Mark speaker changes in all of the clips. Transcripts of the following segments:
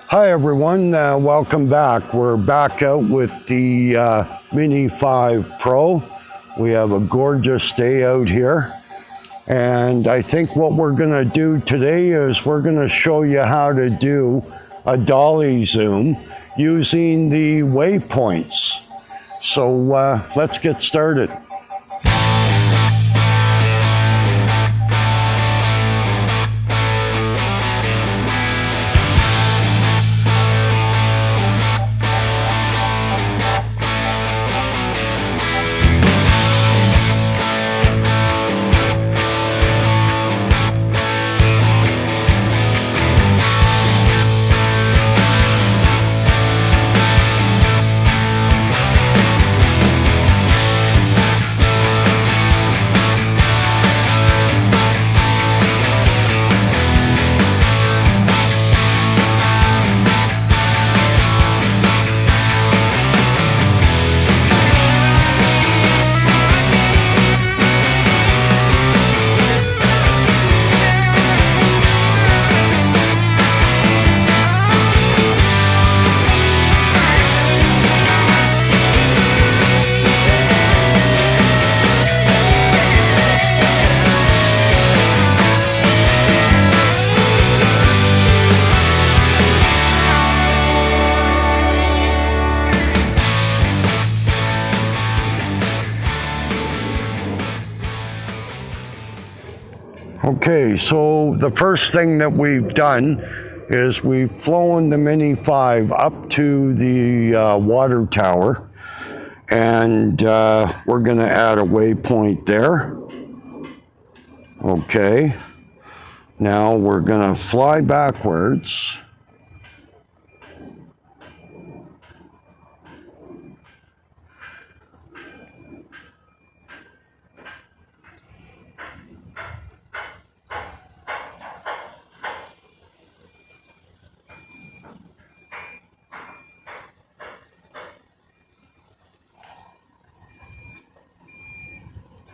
Speaker 1: Hi everyone, welcome back. We're back out with the Mini 5 Pro. We have a gorgeous day out here. And I think what we're gonna do today is we're gonna show you how to do a dolly zoom using the waypoints. So let's get started. Okay, so the first thing that we've done is we've flown the Mini 5 up to the water tower, and we're going to add a waypoint there. Okay, now we're going to fly backwards.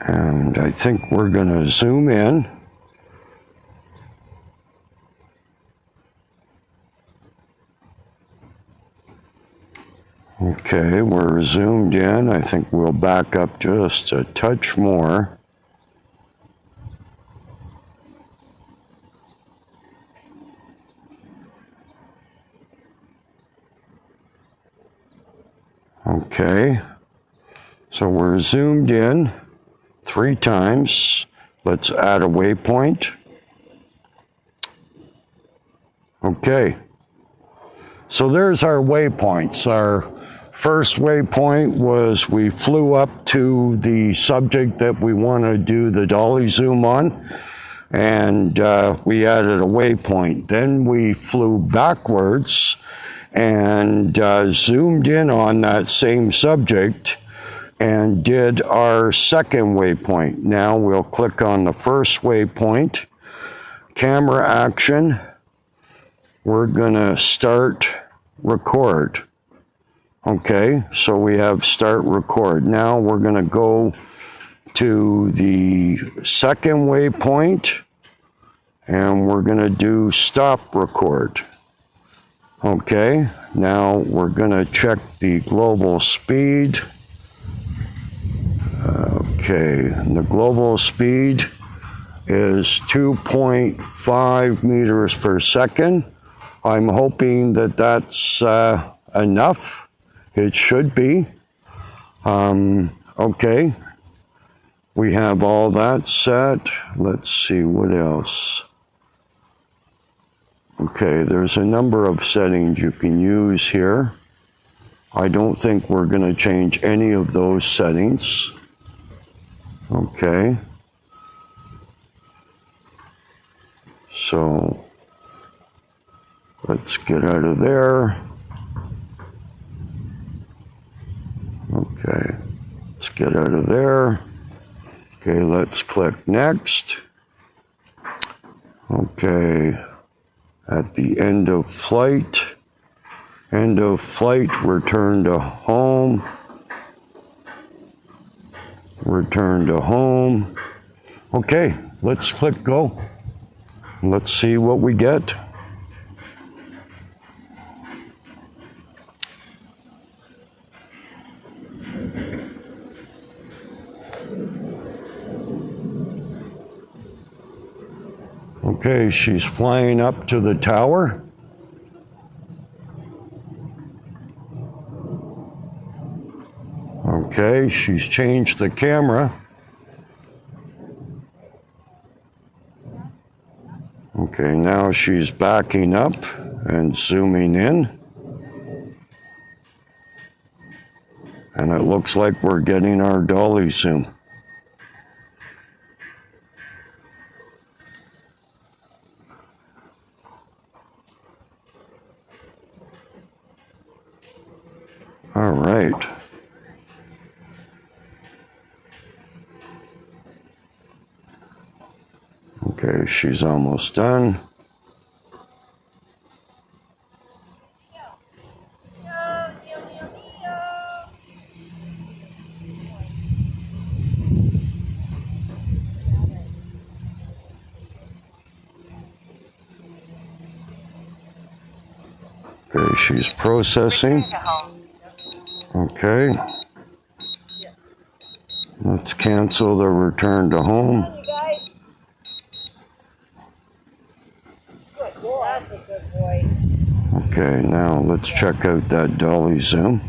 Speaker 1: And I think we're going to zoom in. Okay, we're zoomed in. I think we'll back up just a touch more. Okay, so we're zoomed in 3 times. Let's add a waypoint. Okay, so there's our waypoints. Our first waypoint was we flew up to the subject that we want to do the dolly zoom on, and we added a waypoint. Then we flew backwards and zoomed in on that same subject and did our second waypoint. Now we'll click on the first waypoint, camera action. We're gonna start record. Okay, so we have start record. Now we're gonna go to the second waypoint and we're gonna do stop record. Okay, now we're gonna check the global speed. Okay, the global speed is 2.5 meters per second. I'm hoping that that's enough. It should be. Okay, we have all that set. Let's see what else. Okay, there's a number of settings you can use here. I don't think we're going to change any of those settings. Okay. So let's get out of there. Okay, let's get out of there. Okay, let's click next. Okay, at the end of flight. End of flight, return to home. Return to home. Okay, let's click go. Let's see what we get. Okay, she's flying up to the tower. Okay, she's changed the camera. Okay, now she's backing up and zooming in. And it looks like we're getting our dolly zoom. All right. Okay, she's almost done. Okay, she's processing. Okay. Let's cancel the return to home. Okay, now let's check out that dolly zoom.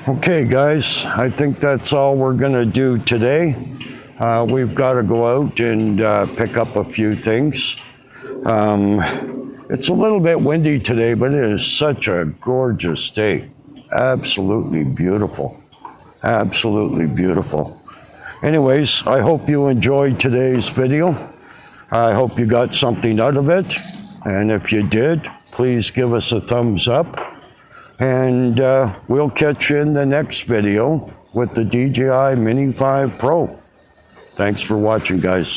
Speaker 1: Okay, guys, I think that's all we're going to do today. We've got to go out and pick up a few things. It's a little bit windy today, but it is such a gorgeous day. Absolutely beautiful. Absolutely beautiful. Anyways, I hope you enjoyed today's video. I hope you got something out of it. And if you did, please give us a thumbs up. And we'll catch you in the next video with the DJI Mini 5 Pro. Thanks for watching, guys.